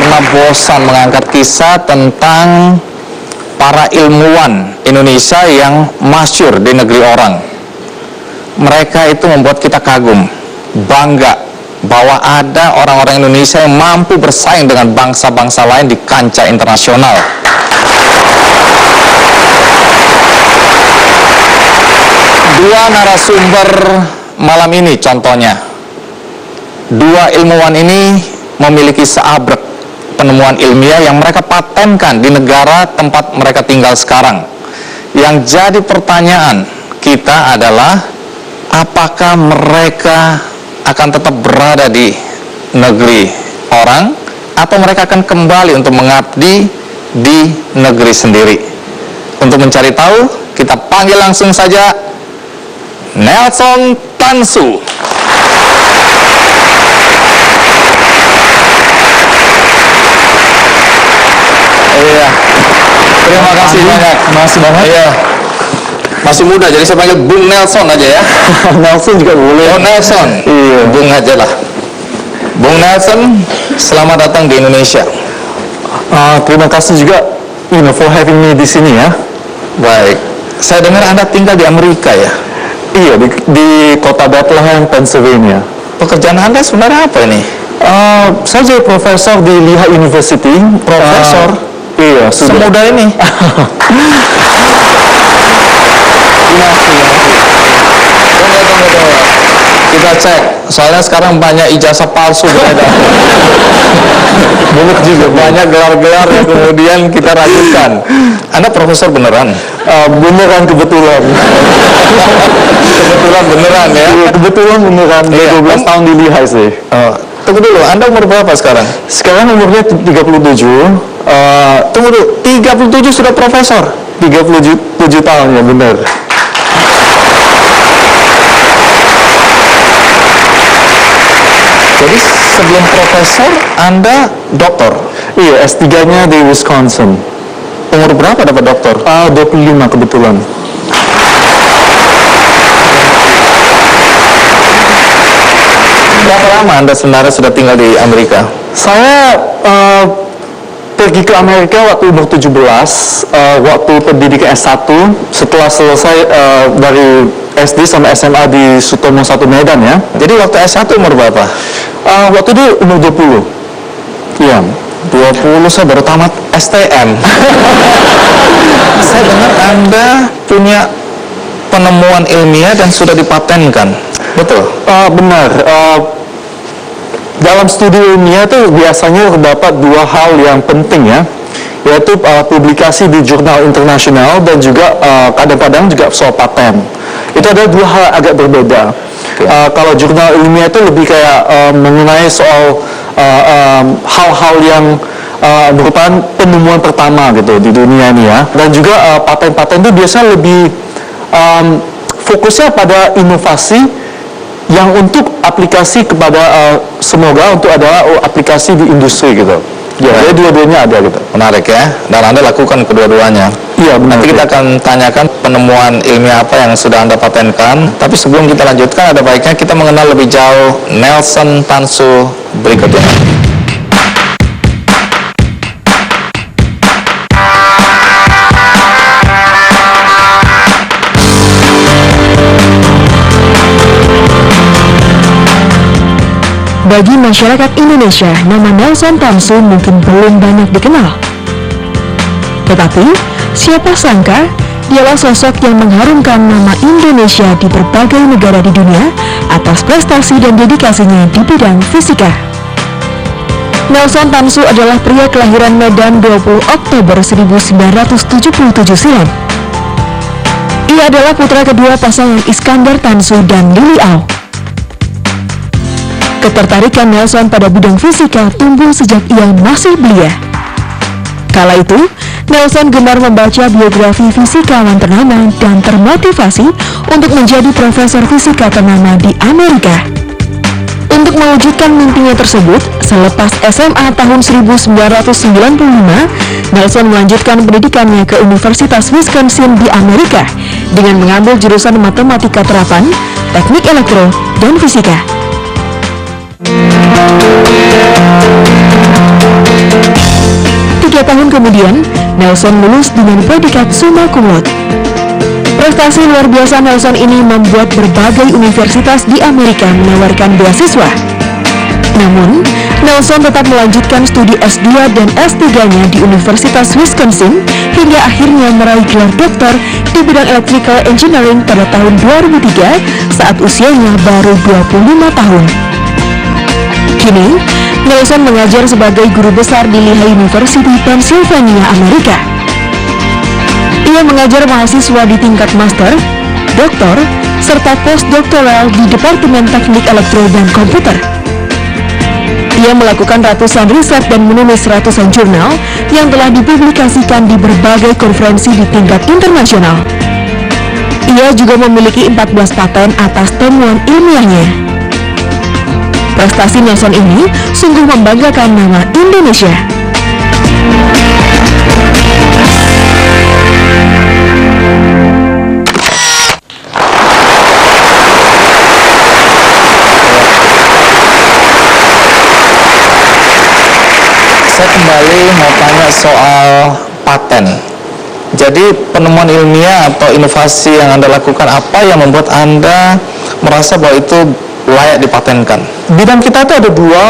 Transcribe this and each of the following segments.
pernah bosan mengangkat kisah tentang para ilmuwan Indonesia yang masyhur di negeri orang. Mereka itu membuat kita kagum, bangga bahwa ada orang-orang Indonesia yang mampu bersaing dengan bangsa-bangsa lain di kancah internasional. Dua narasumber malam ini contohnya. Dua ilmuwan ini memiliki seabrek penemuan ilmiah yang mereka patenkan di negara tempat mereka tinggal sekarang. Yang jadi pertanyaan kita adalah, apakah mereka akan tetap berada di negeri orang atau mereka akan kembali untuk mengabdi di negeri sendiri? Untuk mencari tahu, kita panggil langsung saja Nelson Tansu. Iya, terima kasih banyak. Masih banget. Iya, masih muda, jadi saya panggil Bung Nelson aja ya. Nelson juga boleh. Oh, Nelson. Iya. Bung aja lah. Bung Nelson, selamat datang di Indonesia. Terima kasih juga, for having me di sini ya. Baik. Saya dengar Anda tinggal di Amerika ya? Iya, di kota Bethlehem, Pennsylvania. Pekerjaan Anda sebenarnya apa ini? Saya jadi profesor di Lehigh University. Profesor? Iya, sudah. Semudah ini. Tunggu. Kita cek. Soalnya sekarang banyak ijazah palsu beredar. Banyak juga. Banyak gelar-gelar yang kemudian kita ragukan. Anda profesor beneran? Beneran kebetulan. Kebetulan beneran ya? Iya, kebetulan beneran. Iya. 12 tahun di Lehigh sih. Tunggu dulu, Anda umur berapa sekarang? Sekarang umurnya 37. Tunggu dulu, 37 sudah profesor? 37 tahun ya, benar. Jadi sebelum profesor, Anda doktor? Iya, S3-nya di Wisconsin. Umur berapa dapat doktor? 25 kebetulan. Berapa lama Anda sebenarnya sudah tinggal di Amerika? Saya pergi ke Amerika waktu umur 17, waktu pendidikan S1. Setelah selesai dari SD sampai SMA di Sutomo 1 Medan ya. Jadi waktu S1 umur berapa? Waktu itu umur 20. Iya. 20 saya baru tamat STM. Saya dengar Anda punya penemuan ilmiah dan sudah dipatenkan. Betul? Benar. Dalam studi ilmiah itu biasanya terdapat dua hal yang penting ya, yaitu publikasi di jurnal internasional dan juga kadang-kadang juga soal paten. Itu ada dua hal agak berbeda. Kalau jurnal ilmiah itu lebih kayak mengenai soal hal-hal yang merupakan penemuan pertama gitu di dunia ini ya. Dan juga paten-paten itu biasanya lebih fokusnya pada inovasi yang untuk aplikasi kepada semoga untuk adalah aplikasi di industri gitu. Ya, jadi dua-duanya ada gitu. Menarik ya. Dan Anda lakukan kedua-duanya. Iya, benar. Nanti kita akan tanyakan penemuan ilmiah apa yang sudah Anda patenkan. Tapi sebelum kita lanjutkan, ada baiknya kita mengenal lebih jauh Nelson Tansu berikut ini. Bagi masyarakat Indonesia, nama Nelson Tansu mungkin belum banyak dikenal. Tetapi, siapa sangka dialah sosok yang mengharumkan nama Indonesia di berbagai negara di dunia atas prestasi dan dedikasinya di bidang fisika. Nelson Tansu adalah pria kelahiran Medan 20 Oktober 1977 silam. Ia adalah putra kedua pasangan Iskandar Tansu dan Lili Au. Ketertarikan Nelson pada bidang fisika tumbuh sejak ia masih belia. Kala itu, Nelson gemar membaca biografi fisikawan ternama dan termotivasi untuk menjadi profesor fisika ternama di Amerika. Untuk mewujudkan mimpinya tersebut, selepas SMA tahun 1995, Nelson melanjutkan pendidikannya ke Universitas Wisconsin di Amerika dengan mengambil jurusan matematika terapan, teknik elektro, dan fisika. 3 tahun kemudian, Nelson lulus dengan predikat summa cum laude. Prestasi luar biasa Nelson ini membuat berbagai universitas di Amerika menawarkan beasiswa. Namun, Nelson tetap melanjutkan studi S2 dan S3-nya di Universitas Wisconsin hingga akhirnya meraih gelar doktor di bidang electrical engineering pada tahun 2003 saat usianya baru 25 tahun. Kini, Nelson mengajar sebagai guru besar di Lehigh University, Pennsylvania, Amerika. Ia mengajar mahasiswa di tingkat master, doktor, serta postdoktoral di Departemen Teknik Elektro dan Komputer. Ia melakukan ratusan riset dan menulis ratusan jurnal yang telah dipublikasikan di berbagai konferensi di tingkat internasional. Ia juga memiliki 14 paten atas temuan ilmiahnya. Prestasi Nelson ini sungguh membanggakan nama Indonesia. Saya kembali mau tanya soal paten. Jadi penemuan ilmiah atau inovasi yang Anda lakukan, apa yang membuat Anda merasa bahwa itu layak dipatenkan? Bidang kita itu ada dua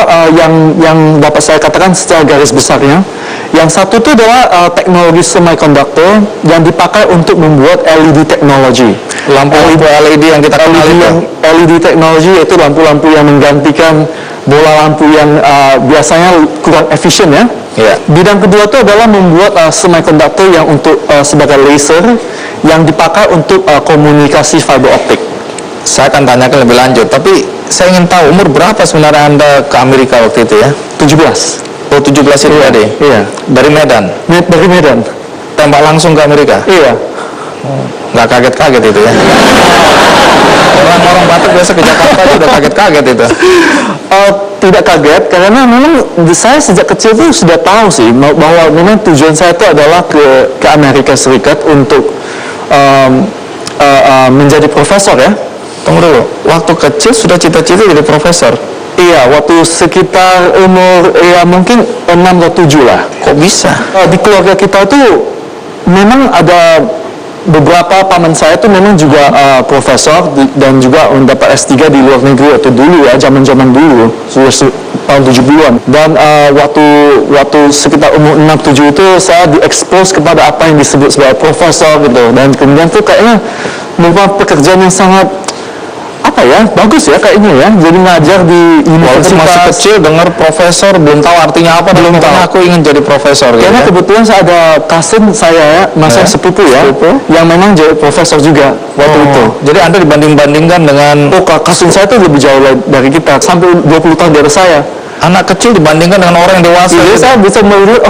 yang dapat saya katakan secara garis besarnya. Yang satu itu adalah teknologi semiconductor yang dipakai untuk membuat LED teknologi. Lampu-lampu LED yang kita kenal itu. LED teknologi yaitu lampu-lampu yang menggantikan bola lampu yang biasanya kurang efisien ya. Iya. Bidang kedua itu adalah membuat semiconductor yang untuk sebagai laser yang dipakai untuk komunikasi fiber optik. Saya akan tanyakan lebih lanjut, tapi saya ingin tahu umur berapa sebenarnya Anda ke Amerika waktu itu ya? 17. Oh, 17 itu tadi? Iya. Dari Medan? Dari Medan. Tembak langsung ke Amerika? Iya. Nggak kaget-kaget itu ya? Orang-orang Batak biasa ke Jakarta aja udah kaget-kaget itu. Tidak kaget, karena memang saya sejak kecil tuh sudah tahu sih bahwa memang tujuan saya itu adalah ke Amerika Serikat untuk menjadi profesor ya. Tunggu dulu, waktu kecil sudah cita-cita jadi profesor? Iya, waktu sekitar umur ya mungkin 6 atau 7 lah. Kok bisa? Di keluarga kita tuh memang ada beberapa paman saya tuh memang juga profesor dan juga mendapat S3 di luar negeri atau dulu ya, zaman-zaman dulu, sudah tahun 70-an. Dan waktu sekitar umur 6-7 itu saya diekspos kepada apa yang disebut sebagai profesor gitu. Dan kemudian tuh kayaknya merupakan pekerjaan yang sangat bagus ya kayaknya ya, jadi ngajar di universitas. Masih kecil dengar profesor belum tahu artinya apa, belum tahu aku ingin jadi profesor gitu. Karena kebetulan saya ada cousin saya, masa sepupu ya, yang memang jadi profesor juga waktu itu. Jadi Anda dibanding-bandingkan dengan cousin saya itu lebih jauh dari kita, sampai 20 tahun dari saya. Anak kecil dibandingkan dengan orang yang dewasa. Jadi saya bisa melihat,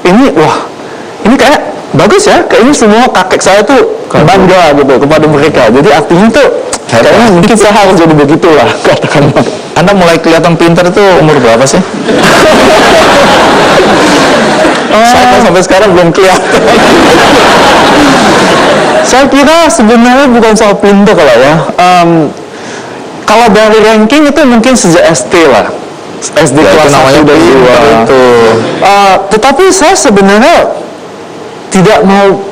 ini kayak bagus ya, kayaknya semua kakek saya tuh bangga gitu kepada mereka. Jadi artinya tuh kayaknya mungkin saya harus jadi begitulah, katakanlah. Anda mulai kelihatan pintar itu umur berapa sih? Saya sampai sekarang belum kelihatan. Saya kira sebenarnya bukan soal pintar lah ya. Kalau dari ranking itu mungkin sejak SD lah. SD kelas 1 dan 2 itu. Tetapi saya sebenarnya tidak mau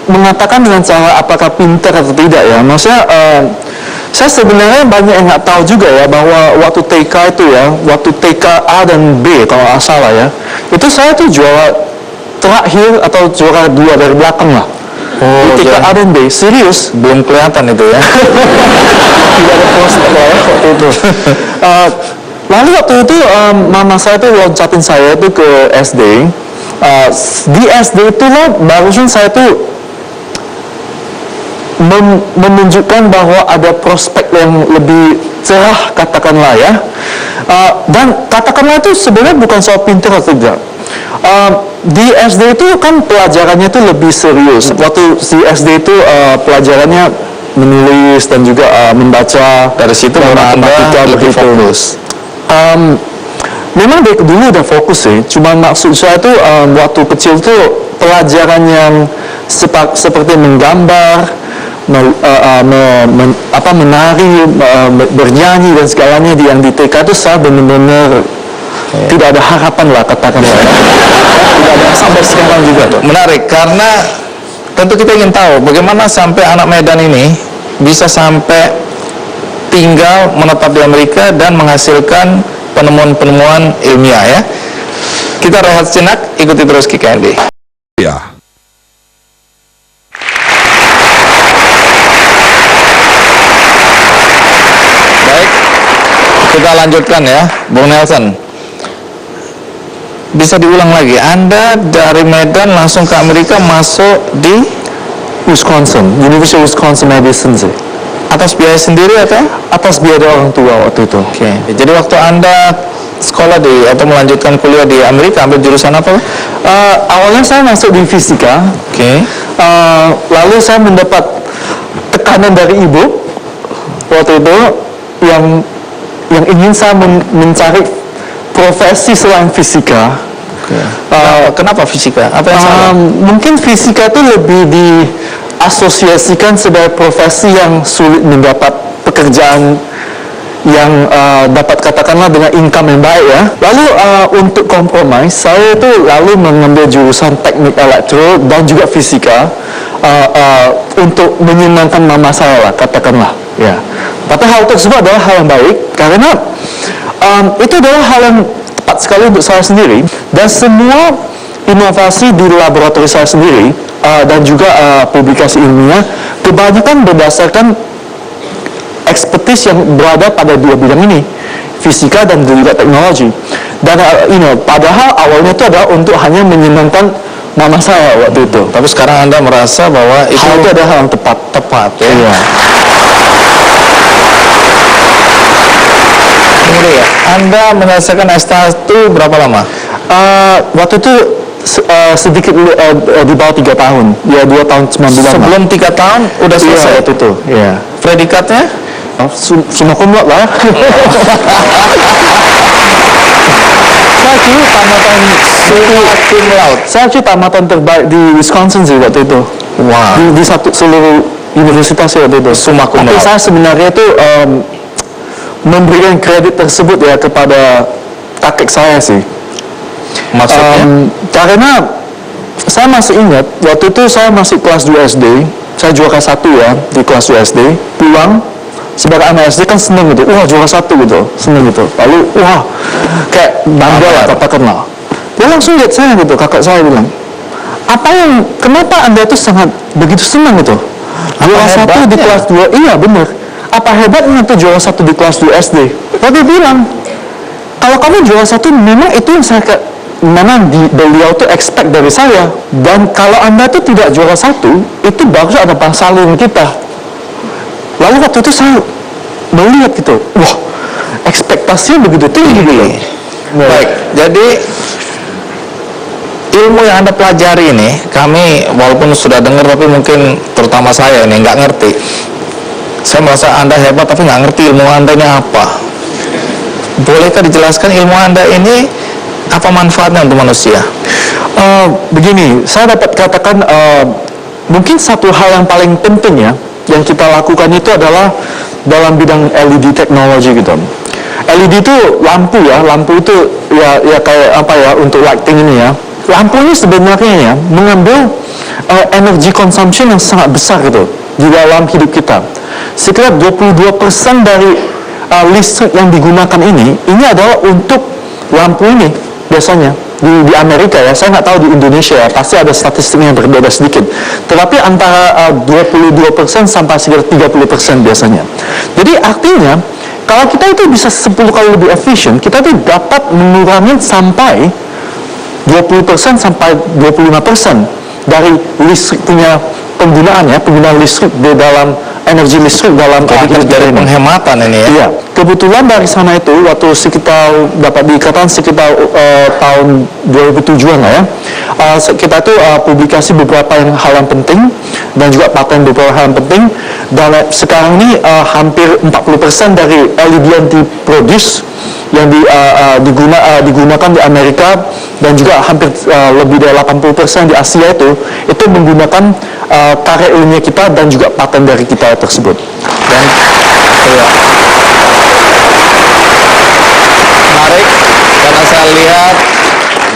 mengatakan dengan cara apakah pintar atau tidak ya. Maksudnya saya sebenarnya banyak yang nggak tahu juga ya bahwa waktu TK itu ya, waktu TK A dan B kalau nggak salah ya, itu saya tuh juara terakhir atau juara 2 dari belakang lah. Oh, TK A dan B, serius? Belum kelihatan itu ya. Tidak ada prospek lah ya waktu itu. Lalu waktu itu mama saya tuh loncatin saya tuh ke SD. Di SD itu loh barusan saya tuh menunjukkan bahwa ada prospek yang lebih cerah katakanlah ya, dan katakanlah itu sebenarnya bukan soal pintar atau tidak. Di SD itu kan pelajarannya itu lebih serius. Waktu di SD itu pelajarannya menulis dan juga membaca, dari situ matematika lebih fokus. Memang dari dulu udah fokus sih, cuma maksud saya tuh waktu kecil tuh pelajaran yang seperti menggambar, menari, bernyanyi dan segalanya yang di TK itu saya benar-benar tidak ada harapan lah, katakanlah ya. Tidak ada sampai sekarang juga tuh. Menarik, karena tentu kita ingin tahu bagaimana sampai anak Medan ini bisa sampai tinggal menetap di Amerika dan menghasilkan penemuan-penemuan ilmiah ya. Kita rehat sejenak, ikuti terus KKND. Ya. Baik, kita lanjutkan ya, Bung Nelson. Bisa diulang lagi, Anda dari Medan langsung ke Amerika, masuk di Wisconsin, University of Wisconsin Madison sih. atas biaya sendiri atau? Atas biaya orang tua waktu itu. Oke, jadi waktu Anda sekolah di atau melanjutkan kuliah di Amerika, ambil jurusan apa? Awalnya saya masuk di fisika. Oke. Lalu saya mendapat tekanan dari ibu waktu itu yang ingin saya mencari profesi selain fisika. Kenapa fisika? Apa yang salah? Mungkin fisika itu lebih diasosiasikan sebagai profesi yang sulit mendapat pekerjaan yang dapat katakanlah dengan income yang baik ya. Lalu untuk kompromi, saya itu lalu mengambil jurusan teknik elektro dan juga fisika untuk menyenangkan mama saya lah, katakanlah ya. Tapi hal tersebut adalah hal yang baik karena itu adalah hal yang tepat sekali untuk saya sendiri, dan semua inovasi di laboratorium saya sendiri dan juga publikasi ilmiah kebanyakan berdasarkan ekspertis yang berada pada dua bidang ini, fisika dan juga teknologi. Dan padahal awalnya itu adalah untuk hanya menyenangkan mama saya waktu itu. Tapi sekarang Anda merasa bahwa itu adalah hal yang tepat ya. Iya. Kemudian Anda menyelesaikan S1 berapa lama? Waktu itu sedikit di bawah 3 tahun, ya 2 tahun 9 bulan. Sebelum 3 tahun udah selesai waktu itu. Iya. Predikatnya? Summa cum laude lah. Saya kira tamatan Cum laude. Saya kira tamatan terbaik di Wisconsin sih waktu itu. Wah. Di seluruh universitas waktu itu. Summa cum Tapi laude. saya sebenarnya itu memberikan kredit tersebut ya kepada kakek saya sih. Maksudnya? Karena saya masih ingat waktu itu saya masih kelas 2 SD, saya juara 1 ya di kelas 2 SD, pulang sebagai anak SD kan seneng gitu, wah juara 1 gitu, seneng gitu, lalu wah kayak bangga lah katakanlah. Dia langsung lihat saya gitu, kakak saya bilang, kenapa Anda itu sangat begitu senang gitu? Juara 1 di kelas 2, iya benar. Apa hebatnya tuh juara 1 di kelas 2 SD? Lalu dia bilang, kalau kamu juara 1 memang itu yang memang beliau tuh expect dari saya, dan kalau Anda tuh tidak juara 1 itu bagus ada masalah kita. Lalu waktu itu saya melihat gitu, wah ekspektasinya begitu tinggi gitu. Baik, jadi ilmu yang Anda pelajari ini, kami walaupun sudah dengar tapi mungkin terutama saya ini nggak ngerti. Saya merasa Anda hebat tapi nggak ngerti ilmu Anda ini apa. Bolehkah dijelaskan ilmu Anda ini apa manfaatnya untuk manusia? Begini, saya dapat katakan mungkin satu hal yang paling penting ya yang kita lakukan itu adalah dalam bidang LED teknologi gitu. LED itu lampu ya, lampu itu ya kayak apa ya untuk lighting ini ya. Lampu ini sebenarnya ya mengambil energy consumption yang sangat besar gitu di dalam hidup kita. Sekitar 22% dari listrik yang digunakan ini adalah untuk lampu ini biasanya di Amerika ya, saya nggak tahu di Indonesia ya, pasti ada statistiknya yang berbeda sedikit, tetapi antara 22% sampai sekitar 30% biasanya. Jadi artinya kalau kita itu bisa 10 kali lebih efisien, kita tuh dapat mengurangi sampai 20% sampai 25% dari listrik punya penggunaan listrik di dalam energi listrik dalam dari penghematan ini ya. Iya, kebetulan dari sana itu waktu sekitar dapat dikatakan sekitar tahun 2007-an lah ya. Kita tuh publikasi beberapa hal yang penting dan juga paten beberapa hal yang penting, dan sekarang ini hampir 40% dari LED yang diproduce yang digunakan di Amerika dan juga hampir lebih dari 80% di Asia itu menggunakan karya ilmiah kita dan juga paten dari kita tersebut. Dan menarik karena saya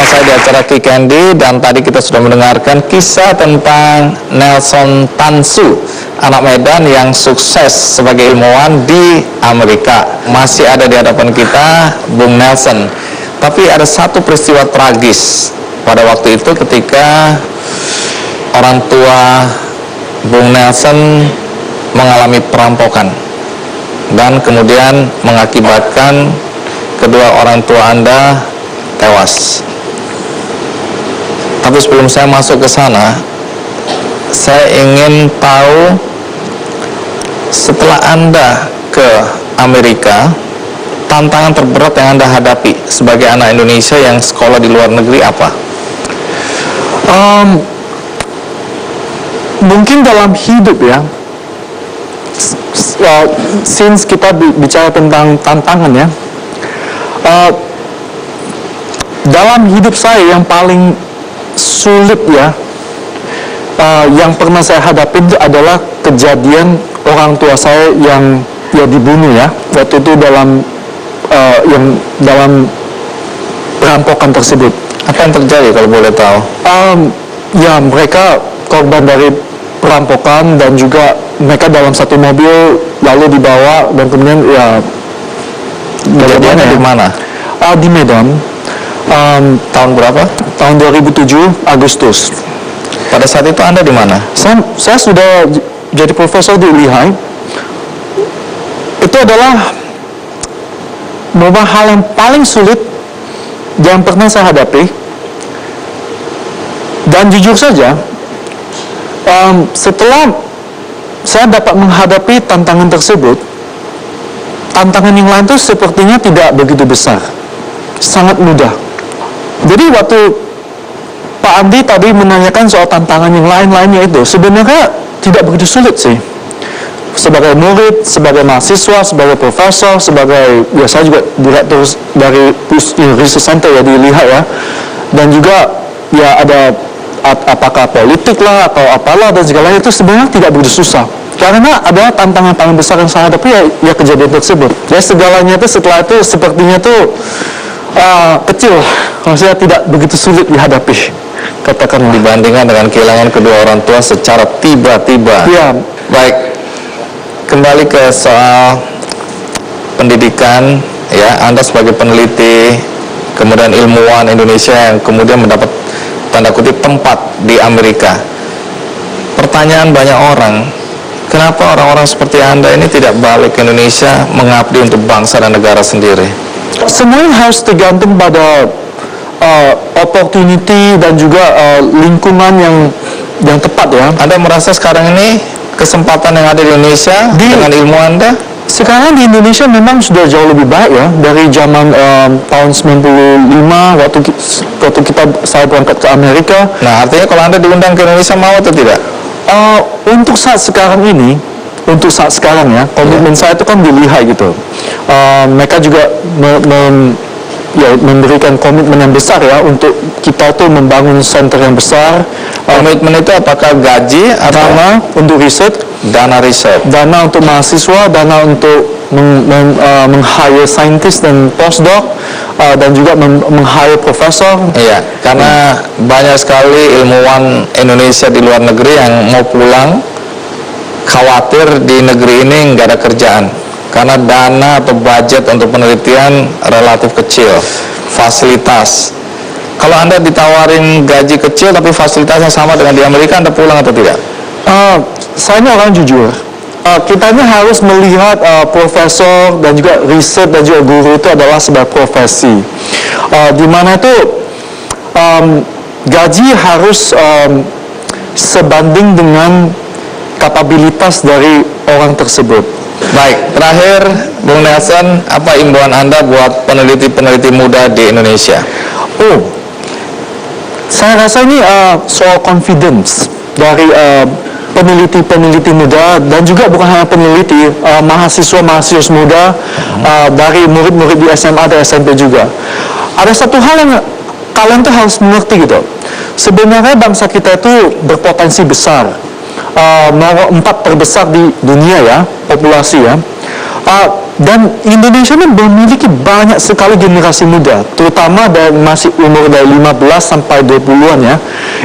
bersama saya di acara Ki Candy, dan tadi kita sudah mendengarkan kisah tentang Nelson Tan Su, anak Medan yang sukses sebagai ilmuwan di Amerika. Masih ada di hadapan kita Bung Nelson. Tapi ada satu peristiwa tragis pada waktu itu ketika orang tua Bung Nelson mengalami perampokan dan kemudian mengakibatkan kedua orang tua Anda tewas. Tapi sebelum saya masuk ke sana, saya ingin tahu, setelah Anda ke Amerika, tantangan terberat yang Anda hadapi sebagai anak Indonesia yang sekolah di luar negeri apa? Mungkin dalam hidup ya, since kita bicara tentang tantangan ya, dalam hidup saya yang paling sulit ya, yang pernah saya hadapi itu adalah kejadian orang tua saya yang dibunuh ya, waktu itu dalam perampokan tersebut. Apa yang terjadi kalau boleh tahu? Ya, mereka korban dari perampokan dan juga mereka dalam satu mobil lalu dibawa dan kemudian ya Kejadiannya di mana? Di Medan. Tahun berapa? Tahun 2007 Agustus. Pada saat itu Anda di mana? Saya sudah jadi profesor di Lehigh. Itu adalah beberapa hal yang paling sulit yang pernah saya hadapi. Dan jujur saja, setelah saya dapat menghadapi tantangan tersebut, tantangan yang lain itu sepertinya tidak begitu besar, sangat mudah. Jadi waktu Pak Andi tadi menanyakan soal tantangan yang lain-lainnya itu, sebenarnya tidak begitu sulit sih. Sebagai murid, sebagai mahasiswa, sebagai profesor, sebagai, ya saya juga direktur dari Research Center ya di Lehigh ya, dan juga ya ada apakah politik lah atau apalah dan segalanya, itu sebenarnya tidak begitu susah. Karena ada tantangan paling besar yang saya hadapi ya kejadian tersebut. Ya segalanya itu setelah itu sepertinya tuh kecil, maksudnya tidak begitu sulit dihadapi, katakan Dibandingkan dengan kehilangan kedua orang tua secara tiba-tiba. ya. Baik, kembali ke soal pendidikan ya. Anda sebagai peneliti, kemudian ilmuwan Indonesia yang kemudian mendapat tanda kutip tempat di Amerika. Pertanyaan banyak orang, kenapa orang-orang seperti Anda ini tidak balik ke Indonesia mengabdi untuk bangsa dan negara sendiri? Semuanya harus tergantung pada opportunity dan juga lingkungan yang tepat ya. Anda merasa sekarang ini kesempatan yang ada di Indonesia dengan ilmu Anda? Sekarang di Indonesia memang sudah jauh lebih baik ya, dari zaman tahun 95 waktu saya berangkat ke Amerika. Nah, artinya kalau Anda diundang ke Indonesia, mau atau tidak? Untuk saat sekarang ya, komitmen saya itu kan di Lehigh gitu. Mereka juga memberikan komitmen yang besar ya untuk kita tuh membangun center yang besar. Komitmen itu apakah gaji atau Dana untuk riset, dana riset? dana untuk mahasiswa, dana untuk meng-hire scientist dan postdoc, dan juga meng-hire profesor. Iya, karena banyak sekali ilmuwan Indonesia di luar negeri yang mau pulang, khawatir di negeri ini nggak ada kerjaan karena dana atau budget untuk penelitian relatif kecil, fasilitas. Kalau Anda ditawarin gaji kecil tapi fasilitasnya sama dengan di Amerika, Anda pulang atau tidak? Saya ini orang jujur. Kita ini harus melihat profesor dan juga riset dan juga guru itu adalah sebuah profesi. Di mana itu gaji harus sebanding dengan kapabilitas dari orang tersebut. Baik, terakhir Bung Nelson, apa imbauan Anda buat peneliti-peneliti muda di Indonesia? Saya rasa ini soal confidence dari peneliti-peneliti muda dan juga bukan hanya peneliti, mahasiswa-mahasiswa muda, dari murid-murid di SMA dan SMP juga. Ada satu hal yang kalian tuh harus mengerti gitu. Sebenarnya bangsa kita itu berpotensi besar, nomor 4 terbesar di dunia ya, populasi ya. Dan Indonesia ini memiliki banyak sekali generasi muda, terutama dari masih umur dari 15 sampai 20-an ya.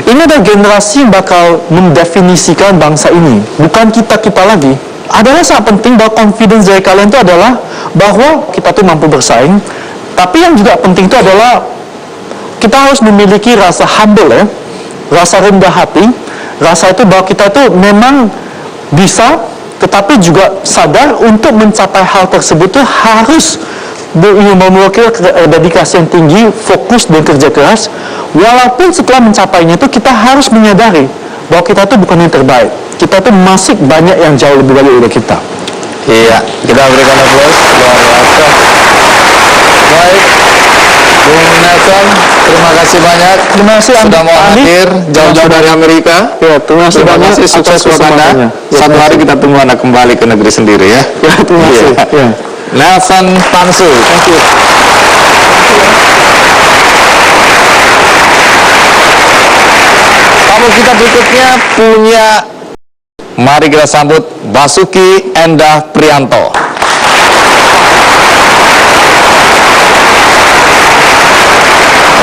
Ini adalah generasi yang bakal mendefinisikan bangsa ini, bukan kita lagi. Adalah sangat penting bahwa confidence dari kalian itu adalah bahwa kita tuh mampu bersaing, tapi yang juga penting itu adalah kita harus memiliki rasa humble ya, rasa rendah hati, rasa itu bahwa kita tuh memang bisa, tetapi juga sadar untuk mencapai hal tersebut itu harus memiliki dedikasi yang tinggi, fokus dan kerja keras. Walaupun setelah mencapainya itu kita harus menyadari bahwa kita itu bukan yang terbaik. Kita itu masih banyak yang jauh lebih baik dari kita. Iya, kita berikan aplaus luar biasa. Baik, Bung Nelson, terima kasih banyak. Terima kasih sudah mau hadir jauh-jauh dari Amerika. Ya, terima kasih Terima banyak kasih, sukses atas buat Anda. kesempatannya. Ya, Satu hari kita tunggu Anda kembali ke negeri sendiri ya. Ya, terima kasih. Iya. Ya. Nelson Tamsu. Thank you. Tamu kita berikutnya punya, mari kita sambut Basuki Endah Prianto.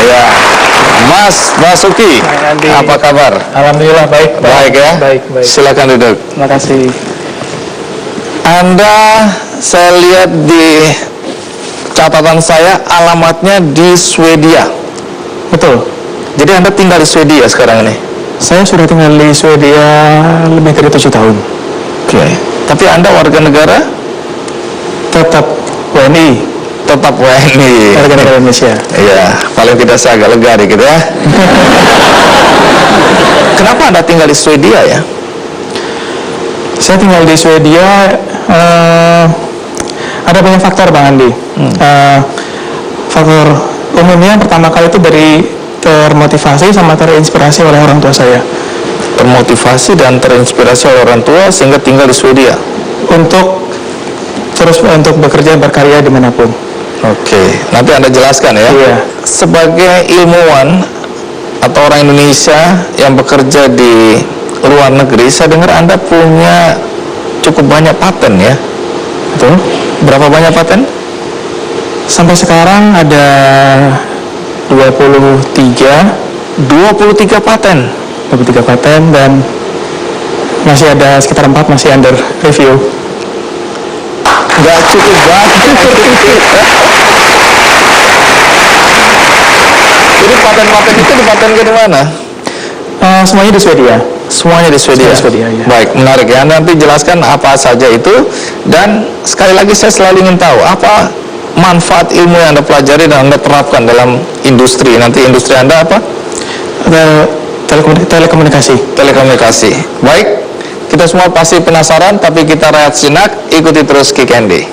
Ya, Mas Basuki, apa kabar? Alhamdulillah baik. Baik ya? Baik. Silakan duduk. Terima kasih. Anda, saya lihat di catatan saya, alamatnya di Swedia. Betul. Jadi Anda tinggal di Swedia sekarang ini? Saya sudah tinggal di Swedia lebih dari 7 tahun. Oke. Tapi Anda warga negara? Tetap WNI, Tetap WNI. warga negara Indonesia. Iya, paling tidak saya agak lega dikit ya. Kenapa Anda tinggal di Swedia ya? Saya tinggal di Swedia, ada banyak faktor Bang Andi. Faktor umumnya pertama kali itu dari termotivasi sama terinspirasi oleh orang tua saya. Termotivasi dan terinspirasi oleh orang tua sehingga tinggal di Swedia. Untuk bekerja berkarya dimanapun. Oke, nanti Anda jelaskan ya. Iya. Sebagai ilmuwan atau orang Indonesia yang bekerja di luar negeri, saya dengar Anda punya cukup banyak paten ya. Betul. Berapa banyak paten? Sampai sekarang ada 23 paten. 23 paten dan masih ada sekitar 4 masih under review. Nggak cukup banget. Jadi paten-paten itu dipatenkan di mana? Semuanya di Swedia. Semuanya di Swedia. Semuanya di Swedia, iya. Baik, menarik ya. Nanti jelaskan apa saja itu. Dan sekali lagi saya selalu ingin tahu apa manfaat ilmu yang Anda pelajari dan Anda terapkan dalam industri. Nanti industri Anda apa? Telekomunikasi. Telekomunikasi. Baik, kita semua pasti penasaran, tapi kita rehat sejenak. Ikuti terus Kick Andy.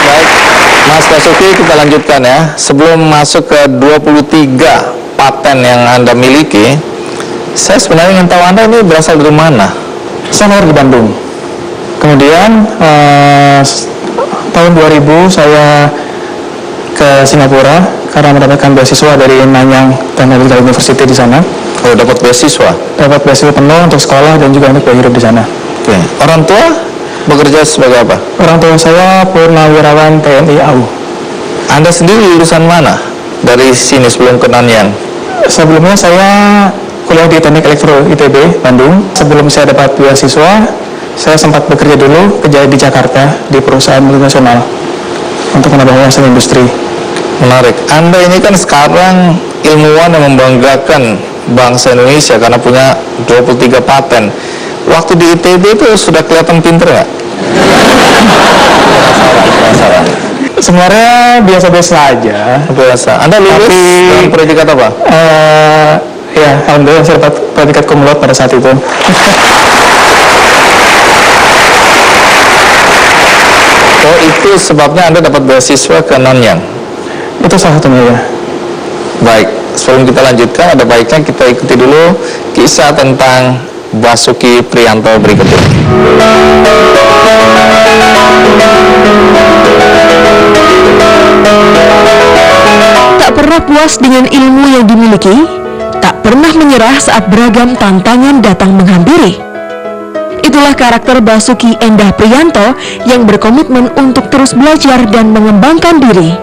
Baik, Mas Basuki, kita lanjutkan ya. Sebelum masuk ke 23 paten yang Anda miliki, saya sebenarnya ingin tahu Anda ini berasal dari mana? Saya lahir di Bandung. Kemudian tahun 2000 saya ke Singapura karena mendapatkan beasiswa dari Nanyang Technological University di sana. Oh, dapat beasiswa. Dapat beasiswa penuh untuk sekolah dan juga untuk hidup di sana. Oke. Orang tua bekerja sebagai apa? Orang tua saya purnawirawan TNI AU. Anda sendiri lulusan mana? Dari sini sebelum ke Nanyang. Sebelumnya saya kuliah di Teknik Elektro ITB Bandung. Sebelum saya dapat beasiswa, saya sempat bekerja dulu kerja di Jakarta di perusahaan multinasional untuk menambah wawasan industri. Menarik. Anda ini kan sekarang ilmuwan yang membanggakan bangsa Indonesia karena punya 23 paten. Waktu di ITB itu sudah kelihatan pinter nggak? Penasaran. Sebenarnya biasa-biasa aja. Biasa. Anda lulus dengan predikat apa? Ya, alhamdulillah saya dapat predikat cum laude pada saat itu. Oh, itu sebabnya Anda dapat beasiswa ke Nanyang. Itu salah satunya ya. Baik, sebelum kita lanjutkan, ada baiknya kita ikuti dulu kisah tentang Basuki Prianto berikut ini. Tak pernah puas dengan ilmu yang dimiliki, tak pernah menyerah saat beragam tantangan datang menghampiri. Itulah karakter Basuki Endah Priyanto yang berkomitmen untuk terus belajar dan mengembangkan diri.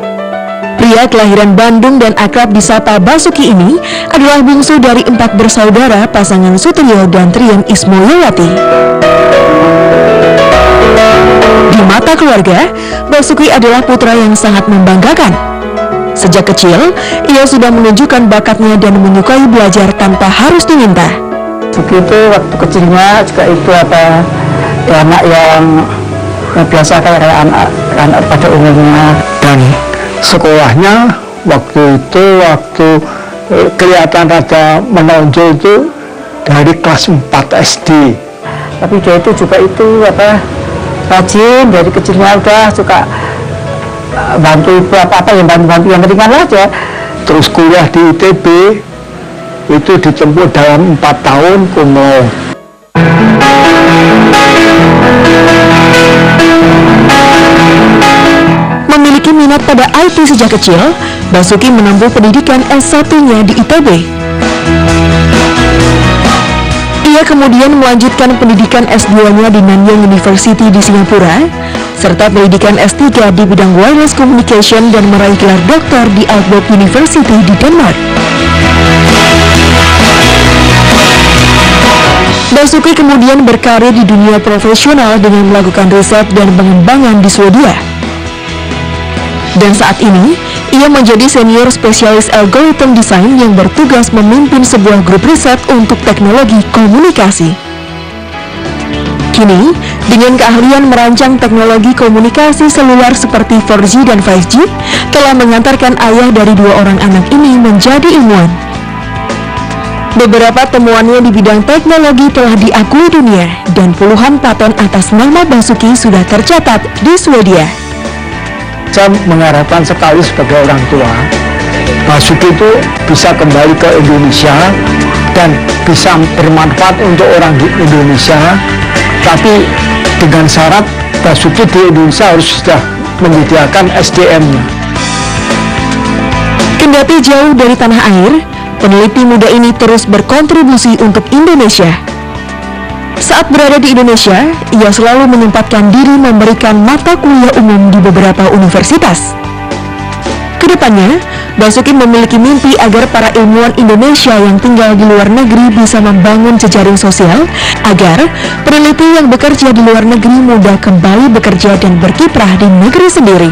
Pria kelahiran Bandung dan akrab disapa Basuki ini adalah bungsu dari 4 bersaudara pasangan Sutrio dan Trian Ismoyawati. Di mata keluarga, Basuki adalah putra yang sangat membanggakan. Sejak kecil, ia sudah menunjukkan bakatnya dan menyukai belajar tanpa harus diminta. Begitu waktu kecilnya juga itu ya anak yang biasa kayak anak pada umumnya. Dan sekolahnya waktu kelihatan rada menonjol itu dari kelas 4 SD. Tapi dia itu juga rajin dari kecilnya, udah suka bantu ibu apa yang bantu yang ringan aja. Terus kuliah di ITB itu ditempuh dalam 4 tahun penuh. Memiliki minat pada IT sejak kecil, Basuki menempuh pendidikan S1-nya di ITB. Ia kemudian melanjutkan pendidikan S2-nya di Nanyang University di Singapura, serta pendidikan S3 di bidang wireless communication dan meraih gelar doktor di Aalborg University di Denmark. Basuki kemudian berkarir di dunia profesional dengan melakukan riset dan pengembangan di Swedia. Dan saat ini, ia menjadi senior spesialis algoritma desain yang bertugas memimpin sebuah grup riset untuk teknologi komunikasi. Kini, dengan keahlian merancang teknologi komunikasi seluler seperti 4G dan 5G, telah mengantarkan ayah dari 2 orang anak ini menjadi ilmuwan. Beberapa temuannya di bidang teknologi telah diakui dunia, dan puluhan paten atas nama Basuki sudah tercatat di Swedia. Saya mengharapkan sekali sebagai orang tua, Basuki itu bisa kembali ke Indonesia dan bisa bermanfaat untuk orang di Indonesia, tapi dengan syarat Basuki di Indonesia harus sudah menyediakan SDM-nya. Kendati jauh dari tanah air, peneliti muda ini terus berkontribusi untuk Indonesia. Saat berada di Indonesia, ia selalu menyempatkan diri memberikan mata kuliah umum di beberapa universitas. Kedepannya, Basuki memiliki mimpi agar para ilmuwan Indonesia yang tinggal di luar negeri bisa membangun jejaring sosial, agar peneliti yang bekerja di luar negeri mudah kembali bekerja dan berkiprah di negeri sendiri.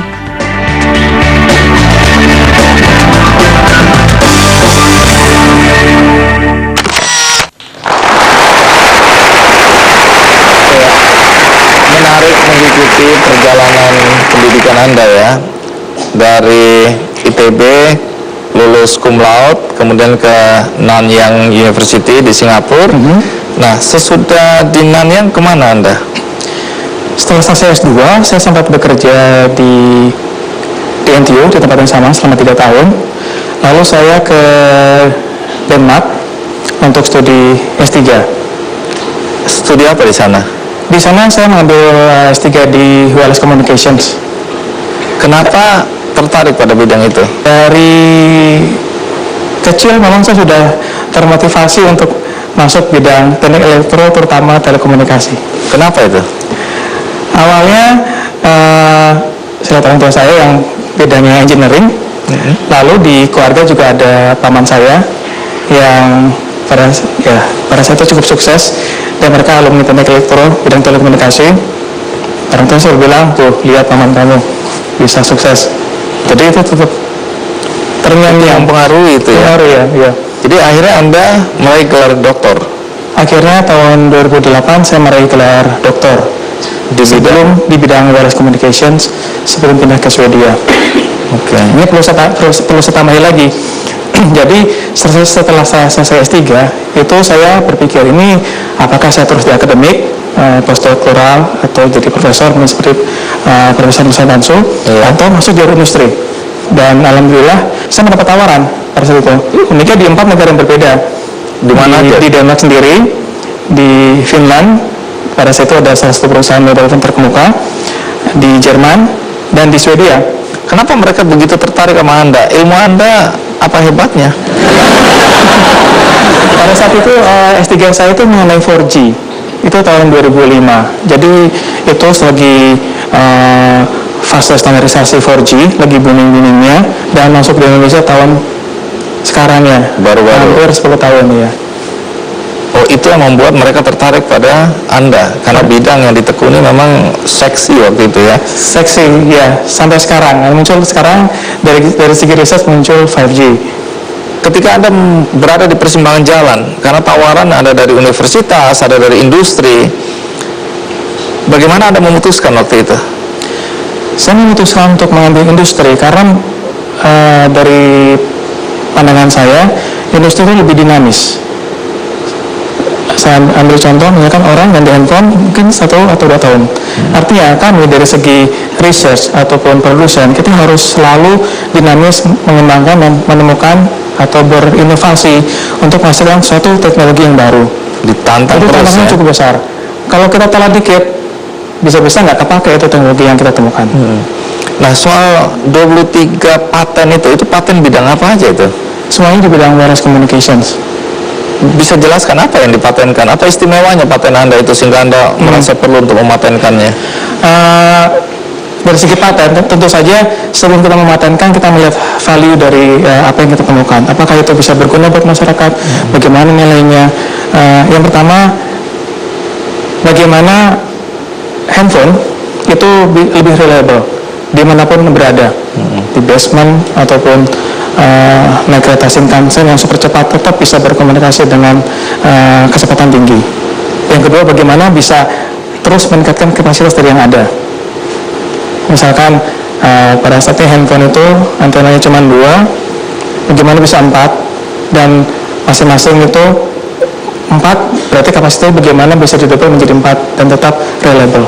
Menarik mengikuti perjalanan pendidikan Anda ya, dari ITB lulus cum laude, kemudian ke Nanyang University di Singapura. Nah, sesudah di Nanyang kemana Anda? Setelah selesai S2, saya sempat bekerja di NTU di tempat yang sama selama 3 tahun. Lalu saya ke Denmark untuk studi S3. Studi apa di sana? Di sana saya mengambil S3 di wireless communications. Kenapa tertarik pada bidang itu? Dari kecil memang saya sudah termotivasi untuk masuk bidang teknik elektro, terutama telekomunikasi. Kenapa itu? Awalnya saya lihat orang tua saya yang bidangnya engineering. Lalu di keluarga juga ada paman saya yang pada saat itu cukup sukses, dan mereka alumni teknik elektro bidang telekomunikasi. Orang tua saya bilang, tuh lihat paman kamu bisa sukses. Jadi itu tetap yang mempengaruhi itu ya? Pengaruh ya. Jadi akhirnya Anda meraih gelar doktor? Akhirnya tahun 2008 saya meraih gelar doktor di bidang wireless communications sebelum pindah ke Swedia. Oke. Ini perlu saya tambahin lagi. Jadi setelah saya selesai S3 itu saya berpikir, ini apakah saya terus di akademik, postdoktoral, atau jadi profesor seperti Profesor Musa Tansu, atau masuk di industri. Dan alhamdulillah saya mendapat tawaran pada saat itu. Uniknya di 4 negara yang berbeda. Di mana aja? Di Denmark sendiri, di Finland, pada saat itu ada salah satu perusahaan media terkemuka, di Jerman, dan di Swedia. Kenapa mereka begitu tertarik sama Anda? Ilmu Anda apa hebatnya? Pada saat itu S3 saya itu mengenai 4G. Itu tahun 2005. Jadi itu lagi fase standarisasi 4G, lagi booming-boomingnya, dan masuk di Indonesia tahun sekarang ya. Baru-baru. Hampir 10 tahun ya. Oh, itu yang membuat mereka tertarik pada Anda karena bidang yang ditekuni memang seksi waktu itu ya. Seksi ya, sampai sekarang. Muncul sekarang dari segi riset muncul 5G. Ketika Anda berada di persimpangan jalan, karena tawaran ada dari universitas, ada dari industri, bagaimana Anda memutuskan waktu itu? Saya memutuskan untuk mengambil industri karena dari pandangan saya, industri itu lebih dinamis. Saya ambil contoh, misalkan orang ganti handphone mungkin 1 atau 2 tahun. Artinya kami dari segi research ataupun production, kita harus selalu dinamis mengembangkan dan menemukan atau berinovasi untuk menghasilkan suatu teknologi yang baru. Ditantang Itu terus tantangannya ya? cukup besar. Kalau kita telat dikit, bisa-bisa nggak kepakai itu teknologi yang kita temukan. Nah, soal 23 paten itu paten bidang apa aja itu? Semuanya di bidang wireless communications. Bisa jelaskan apa yang dipatenkan? Apa istimewanya paten Anda itu sehingga Anda merasa perlu untuk mematenkannya? Dari segi paten, tentu saja sebelum kita mematenkan, kita melihat value dari apa yang kita temukan. Apakah itu bisa berguna buat masyarakat? Bagaimana nilainya? Yang pertama, bagaimana handphone itu lebih reliable dimanapun berada, di basement ataupun naik kereta Shinkansen yang super cepat, tetap bisa berkomunikasi dengan kecepatan tinggi. Yang kedua, bagaimana bisa terus meningkatkan kapasitas dari yang ada. Misalkan pada saatnya handphone itu antenanya cuma 2, bagaimana bisa 4, dan masing-masing itu 4, berarti kapasitasnya bagaimana bisa didouble menjadi 4 dan tetap reliable.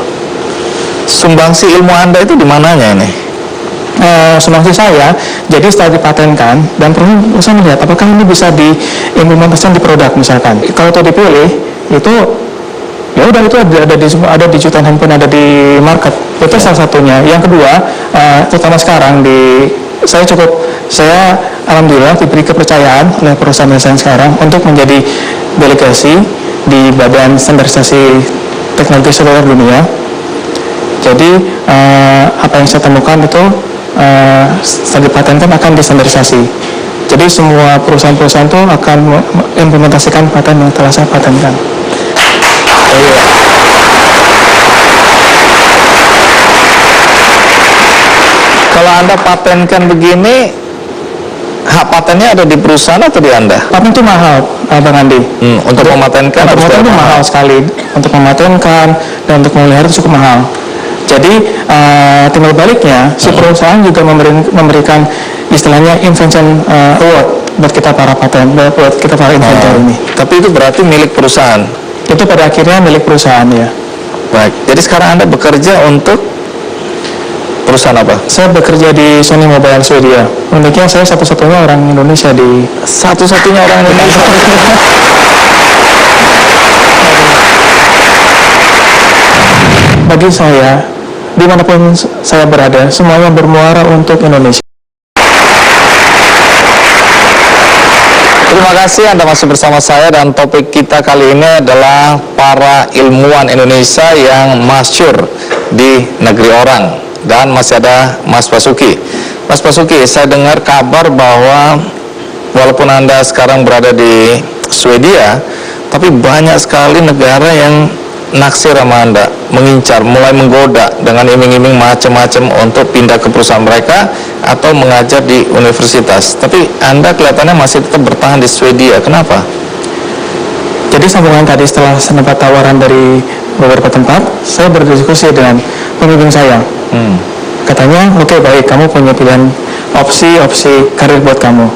Sumbangsi ilmu Anda itu di mananya ini? Sumbangsi saya, jadi setelah dipatenkan dan perlu saya melihat apakah ini bisa diimplementasikan di produk misalkan. Kalau itu dipilih, itu ya udah, itu ada di jutaan handphone, ada di market. Itu salah satunya. Yang kedua, terutama sekarang saya alhamdulillah diberi kepercayaan oleh perusahaan saya sekarang untuk menjadi delegasi di Badan Standarisasi Teknologi Seluler Dunia. Jadi apa yang saya temukan itu setelah dipatenkan akan distandarisasi. Jadi semua perusahaan-perusahaan itu akan mengimplementasikan paten yang telah saya patenkan. Kalau Anda patenkan begini, hak patennya ada di perusahaan atau di Anda? Paten itu mahal, Bang Andi. Untuk mematenkan harus Paten itu berapa? mahal sekali. Untuk mematenkan dan untuk memelihara itu cukup mahal. Jadi timbal baliknya si perusahaan juga memberikan istilahnya invention award buat kita para paten, buat kita para inventor ini. Tapi itu berarti milik perusahaan. Itu pada akhirnya milik perusahaan ya. Baik. Jadi sekarang Anda bekerja untuk perusahaan apa? Saya bekerja di Sony Mobile Swedia. Uniknya saya satu-satunya orang Indonesia di Satu-satunya orang Indonesia. Bagi saya, dimanapun saya berada, semuanya bermuara untuk Indonesia. Terima kasih Anda masih bersama saya, dan topik kita kali ini adalah para ilmuwan Indonesia yang masyhur di negeri orang. Dan masih ada Mas Basuki. Mas Basuki, saya dengar kabar bahwa walaupun Anda sekarang berada di Swedia, tapi banyak sekali negara yang naksir sama Anda, mengincar, mulai menggoda dengan iming-iming macam-macam untuk pindah ke perusahaan mereka atau mengajar di universitas. Tapi Anda kelihatannya masih tetap bertahan di Swedia. Kenapa? Jadi sambungan tadi, setelah saya dapat tawaran dari beberapa tempat, saya berdiskusi dengan pembimbing saya. Katanya, oke, baik, kamu punya pilihan opsi karir buat kamu.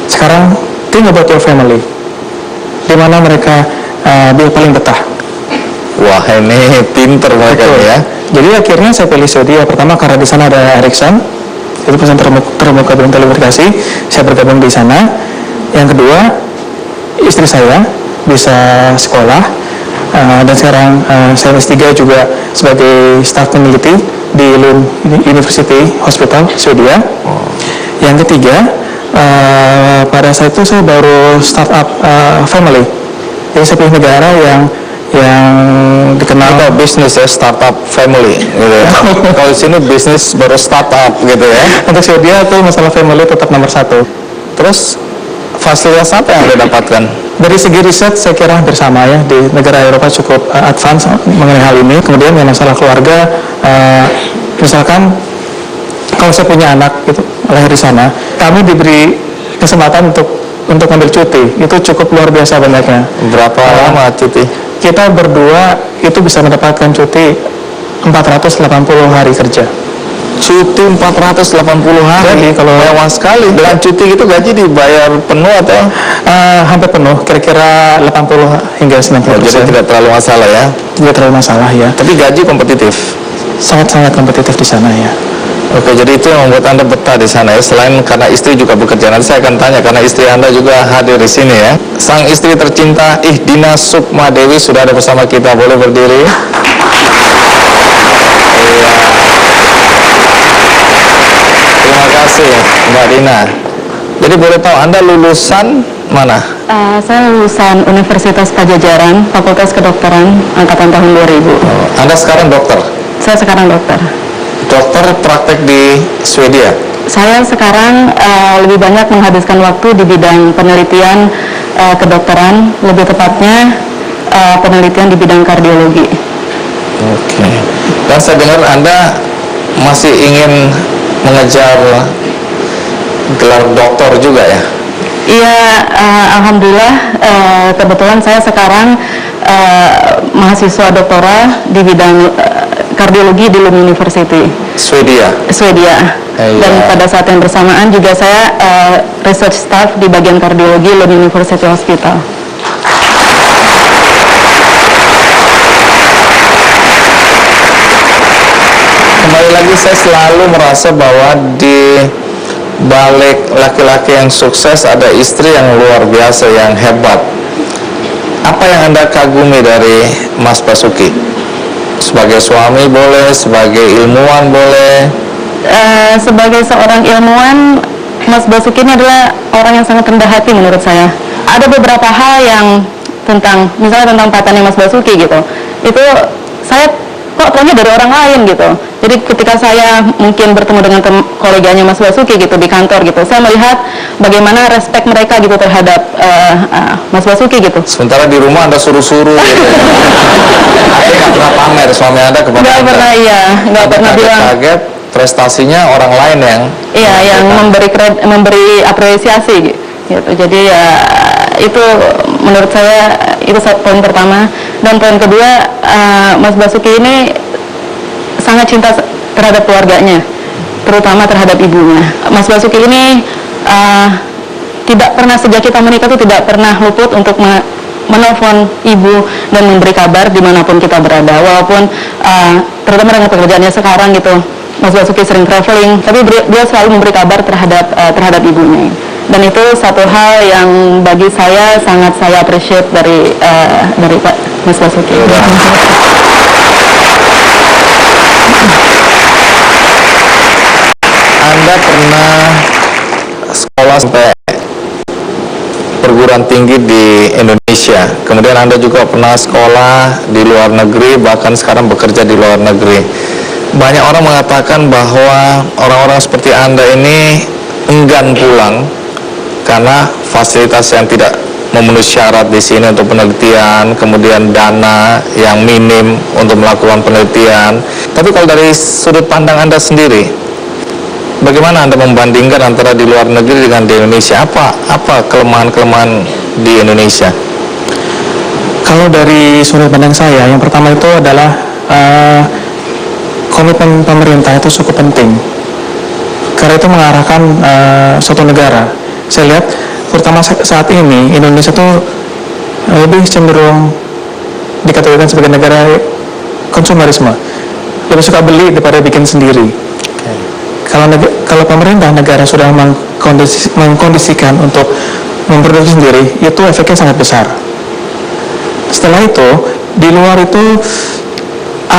Sekarang, think about your family. Di mana mereka paling betah. Wah, ini pinter mereka ya. Jadi akhirnya saya pilih Swedia. Pertama karena di sana ada Ericsson, itu perusahaan terbuka dan telekomunikasi. Saya bergabung di sana. Yang kedua, istri saya bisa sekolah, dan sekarang saya S3 juga sebagai staf peneliti di Lund University Hospital, Swedia. Yang ketiga, pada saat itu saya baru startup family. Jadi saya pilih negara yang dikenal Kita bisnis ya, startup family gitu ya. Kalau di sini bisnis baru startup gitu ya. untuk Swedia itu masalah family tetap nomor satu. Terus fasilitas apa yang Anda dapatkan? Dari segi riset saya kira hampir sama ya, di negara Eropa cukup advance mengenai hal ini. Kemudian yang masalah keluarga, misalkan kalau saya punya anak itu lahir di sana, kami diberi kesempatan untuk ambil cuti. Itu cukup luar biasa banyaknya. Berapa lama cuti? Kita berdua itu bisa mendapatkan cuti 480 hari kerja. Cuti 480 hari. Jadi kalau mewah sekali. Dengan cuti itu gaji dibayar penuh atau? hampir penuh, kira-kira 80 hingga 90%. Jadi tidak terlalu masalah ya. Tidak terlalu masalah ya. Tapi gaji kompetitif. Sangat-sangat kompetitif di sana ya. Oke, jadi itu yang membuat Anda betah di sana ya. Selain karena istri juga bekerja. Nanti saya akan tanya karena istri Anda juga hadir di sini ya. Sang istri tercinta Ihdina Sukma Dewi sudah ada bersama kita. Boleh berdiri? Iya. Terima kasih Mbak Dina. Jadi boleh tahu Anda lulusan mana? Saya lulusan Universitas Pajajaran, Fakultas Kedokteran, angkatan tahun 2000. Anda sekarang dokter? Saya sekarang dokter. Dokter praktek di Swedia? Saya sekarang lebih banyak menghabiskan waktu di bidang penelitian kedokteran, lebih tepatnya penelitian di bidang kardiologi. Oke. Dan saya dengar Anda masih ingin mengejar gelar doktor juga ya? Iya, alhamdulillah kebetulan saya sekarang mahasiswa doktora di bidang kardiologi di Lund University Swedia. Dan pada saat yang bersamaan juga saya research staff di bagian kardiologi Lund University Hospital. Kembali lagi saya selalu merasa bahwa di balik laki-laki yang sukses ada istri yang luar biasa, yang hebat. Apa yang Anda kagumi dari Mas Basuki? Sebagai suami boleh, sebagai ilmuwan boleh. Sebagai seorang ilmuwan, Mas Basuki ini adalah orang yang sangat rendah hati menurut saya. Ada beberapa hal yang misalnya tentang patennya Mas Basuki gitu, itu saya kok taunya dari orang lain gitu. Jadi ketika saya mungkin bertemu dengan koleganya Mas Basuki gitu di kantor gitu, saya melihat bagaimana respect mereka gitu terhadap Mas Basuki gitu. Sementara di rumah Anda suruh-suruh gitu. Anda nggak pernah pamer suami Anda kepada Nggak Anda? pernah, iya. Nggak pernah bilang. Kaget prestasinya orang lain yang yang memberi apresiasi gitu. Jadi ya itu menurut saya itu poin pertama. Dan poin kedua, Mas Basuki ini sangat cinta terhadap keluarganya, terutama terhadap ibunya. Mas Basuki ini tidak pernah, sejak kita menikah itu tidak pernah luput untuk menelpon ibu dan memberi kabar dimanapun kita berada. Walaupun terutama dengan pekerjaannya sekarang gitu, Mas Basuki sering traveling, tapi dia selalu memberi kabar terhadap ibunya. Dan itu satu hal yang bagi saya sangat saya appreciate dari Pak Mas Basuki. Anda pernah sekolah sampai perguruan tinggi di Indonesia, kemudian Anda juga pernah sekolah di luar negeri, bahkan sekarang bekerja di luar negeri. Banyak orang mengatakan bahwa orang-orang seperti Anda ini enggan pulang karena fasilitas yang tidak memenuhi syarat di sini untuk penelitian, kemudian dana yang minim untuk melakukan penelitian. Tapi kalau dari sudut pandang Anda sendiri, bagaimana Anda membandingkan antara di luar negeri dengan di Indonesia? Apa kelemahan-kelemahan di Indonesia? Kalau dari sudut pandang saya, yang pertama itu adalah komitmen pemerintah itu cukup penting. Karena itu mengarahkan suatu negara. Saya lihat, terutama saat ini, Indonesia itu lebih cenderung dikategorikan sebagai negara konsumerisme. Lebih suka beli daripada bikin sendiri. Kalau pemerintah negara sudah mengkondisikan untuk memproduksi sendiri, itu efeknya sangat besar. Setelah itu, di luar itu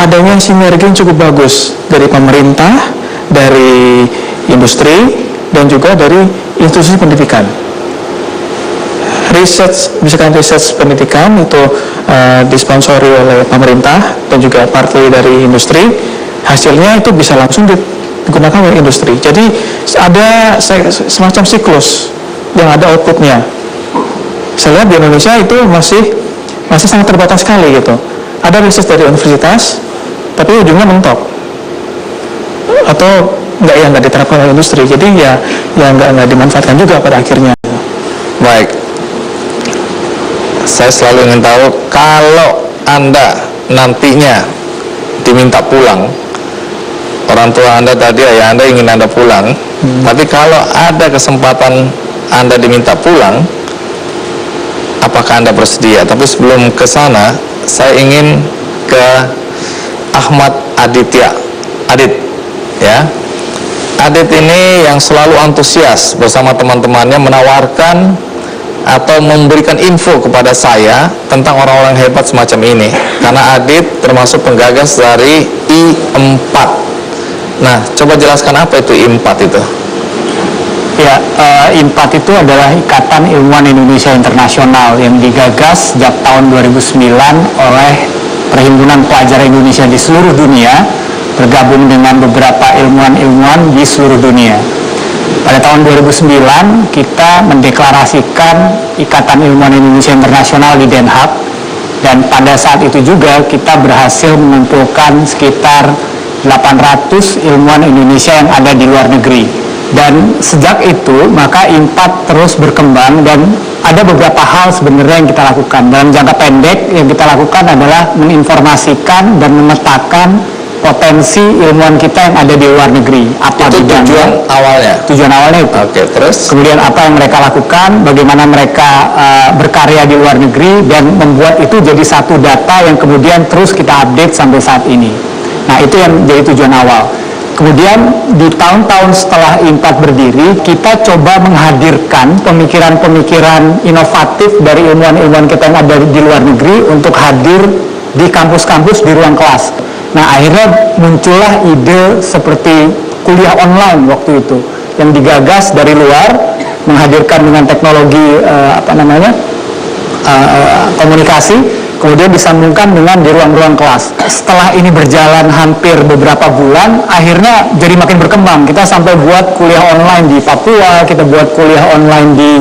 adanya sinergi yang cukup bagus dari pemerintah, dari industri, dan juga dari institusi pendidikan. Misalkan riset pendidikan itu disponsori oleh pemerintah dan juga partai dari industri, hasilnya itu bisa langsung digunakan oleh industri. Jadi ada semacam siklus yang ada outputnya. Saya lihat di Indonesia itu masih sangat terbatas sekali gitu. Ada riset dari universitas, tapi ujungnya mentok, atau nggak diterapkan oleh industri. Jadi ya nggak dimanfaatkan juga pada akhirnya. Baik, saya selalu ingin tahu, kalau Anda nantinya diminta pulang, orang tua Anda tadi, ayah Anda ingin Anda pulang, tapi kalau ada kesempatan Anda diminta pulang, apakah Anda bersedia? Tapi sebelum ke sana, saya ingin ke Ahmad Aditya. Adit, ya. Adit ini yang selalu antusias bersama teman-temannya menawarkan atau memberikan info kepada saya tentang orang-orang hebat semacam ini. Karena Adit termasuk penggagas dari I4. Nah, coba jelaskan apa itu I4 itu? Ya, I4 itu adalah Ikatan Ilmuwan Indonesia Internasional yang digagas sejak tahun 2009 oleh Perhimpunan Pelajar Indonesia di seluruh dunia, bergabung dengan beberapa ilmuwan-ilmuwan di seluruh dunia. Pada tahun 2009 kita mendeklarasikan Ikatan Ilmuwan Indonesia Internasional di Den Haag, dan pada saat itu juga kita berhasil mengumpulkan sekitar 800 ilmuwan Indonesia yang ada di luar negeri. Dan sejak itu maka I4 terus berkembang, dan ada beberapa hal sebenarnya yang kita lakukan. Dalam jangka pendek yang kita lakukan adalah menginformasikan dan memetakan potensi ilmuwan kita yang ada di luar negeri. Apa itu tujuan awalnya? Tujuan awalnya itu. Oke, terus? Kemudian apa yang mereka lakukan, bagaimana mereka berkarya di luar negeri, dan membuat itu jadi satu data yang kemudian terus kita update sampai saat ini. Nah, itu yang jadi tujuan awal. Kemudian di tahun-tahun setelah I4 berdiri, kita coba menghadirkan pemikiran-pemikiran inovatif dari ilmuwan-ilmuwan kita yang ada di luar negeri untuk hadir di kampus-kampus di ruang kelas. Nah, akhirnya muncullah ide seperti kuliah online waktu itu, yang digagas dari luar, menghadirkan dengan teknologi komunikasi, kemudian disambungkan dengan di ruang-ruang kelas. Setelah ini berjalan hampir beberapa bulan, akhirnya jadi makin berkembang. Kita sampai buat kuliah online di Papua, kita buat kuliah online di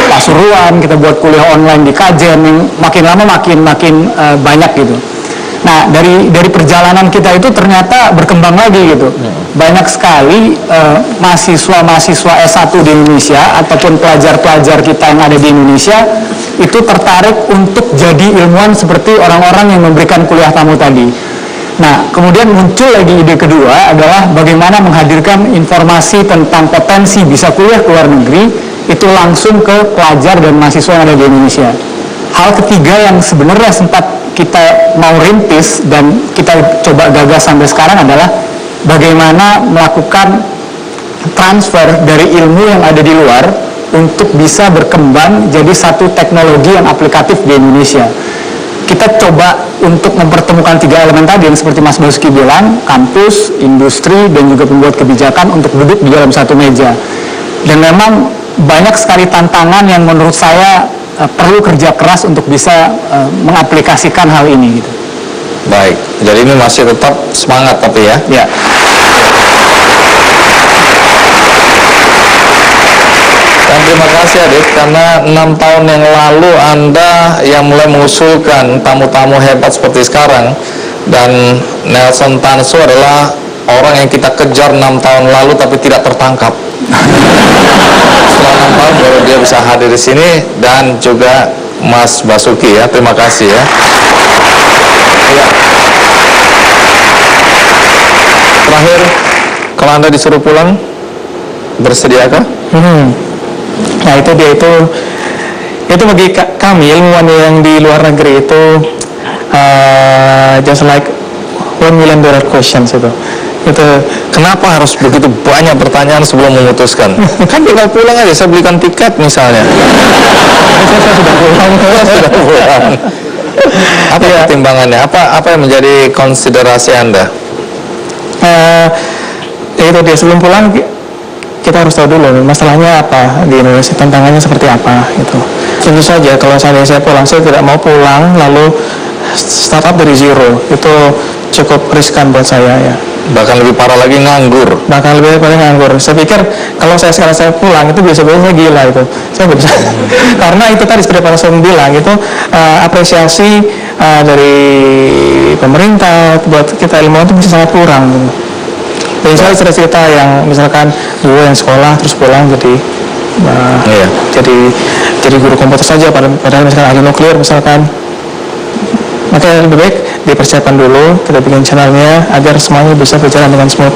Pasuruan, kita buat kuliah online di Kajen, yang makin lama makin banyak gitu. Nah, dari perjalanan kita itu ternyata berkembang lagi gitu. Banyak sekali mahasiswa-mahasiswa S1 di Indonesia ataupun pelajar-pelajar kita yang ada di Indonesia itu tertarik untuk jadi ilmuwan seperti orang-orang yang memberikan kuliah tamu tadi. Nah, kemudian muncul lagi ide kedua adalah bagaimana menghadirkan informasi tentang potensi bisa kuliah ke luar negeri itu langsung ke pelajar dan mahasiswa yang ada di Indonesia. Hal ketiga yang sebenarnya sempat kita mau rintis dan kita coba gagas sampai sekarang adalah bagaimana melakukan transfer dari ilmu yang ada di luar untuk bisa berkembang jadi satu teknologi yang aplikatif di Indonesia. Kita coba untuk mempertemukan tiga elemen tadi yang seperti Mas Basuki bilang, kampus, industri, dan juga pembuat kebijakan untuk duduk di dalam satu meja. Dan memang banyak sekali tantangan yang menurut saya perlu kerja keras untuk bisa mengaplikasikan hal ini gitu. Baik, jadi ini masih tetap semangat tapi ya? Ya. Dan terima kasih Adit, karena 6 tahun yang lalu Anda yang mulai mengusulkan tamu-tamu hebat seperti sekarang. Dan Nelson Tansu adalah orang yang kita kejar 6 tahun lalu tapi tidak tertangkap. Setelah 6 tahun baru dia bisa hadir di sini, dan juga Mas Basuki ya, terima kasih ya. Ya. Terakhir, kalau Anda disuruh pulang, bersediakah? Nah, itu dia, itu bagi kami ilmuwan yang di luar negeri itu just like $1 million questions itu. Kenapa harus begitu banyak pertanyaan sebelum memutuskan? Kan tinggal pulang aja, saya belikan tiket misalnya. Saya sudah pulang. Sudah pulang. Apa pertimbangannya? Apa yang menjadi konsiderasi Anda? Ya itu dia, sebelum pulang kita harus tahu dulu masalahnya apa di Indonesia, tantangannya seperti apa gitu. Tentu saja kalau saya pulang, saya tidak mau pulang lalu startup dari zero, itu cukup riskan buat saya ya. Bahkan lebih parah lagi nganggur. Bahkan lebih paling nganggur. Saya pikir kalau sekarang saya pulang itu biasa-biasa gila itu. Saya nggak bisa. Karena itu tadi seperti Pak Rasul bilang itu apresiasi dari pemerintah buat kita ilmuwan itu bisa sangat kurang. Gitu. Dan saya cerita yang misalkan dulu yang sekolah terus pulang jadi guru komputer saja padahal misalkan ahli nuklir misalkan. Makanya lebih baik dipersiapkan dulu, kita bikin channelnya agar semuanya bisa berjalan dengan smooth.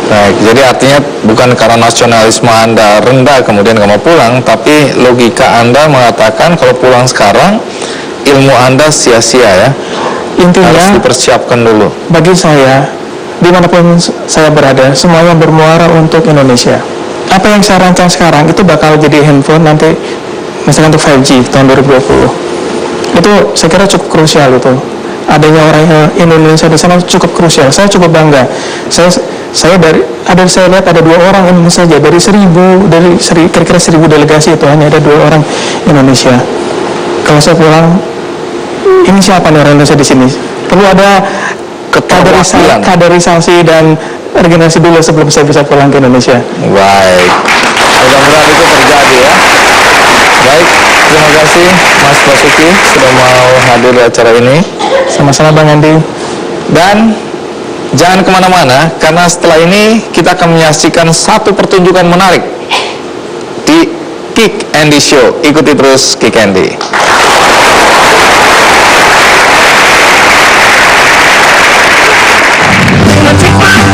Baik, jadi artinya bukan karena nasionalisme Anda rendah kemudian nggak mau pulang, tapi logika Anda mengatakan kalau pulang sekarang ilmu Anda sia-sia ya. Intinya harus dipersiapkan dulu. Bagi saya, dimanapun saya berada, semuanya bermuara untuk Indonesia. Apa yang saya rancang sekarang itu bakal jadi handphone nanti, misalnya untuk 5G tahun 2020. Itu saya kira cukup krusial itu. Adanya orang Indonesia di sana cukup krusial. Saya cukup bangga. Saya lihat ada 2 orang Indonesia saja dari kira-kira 1000 delegasi itu hanya ada 2 orang Indonesia. Kalau saya pulang, ini siapa nih orang Indonesia di sini? Perlu ada kaderisasi dan regenerasi dulu sebelum saya bisa pulang ke Indonesia. Baik, mudah-mudahan itu terjadi ya. Baik, terima kasih Mas Basuki sudah mau hadir di acara ini. Sama-sama Bang Andi. Dan jangan kemana-mana, karena setelah ini kita akan menyaksikan satu pertunjukan menarik di Kick Andy Show. Ikuti terus Kick Andy. Take my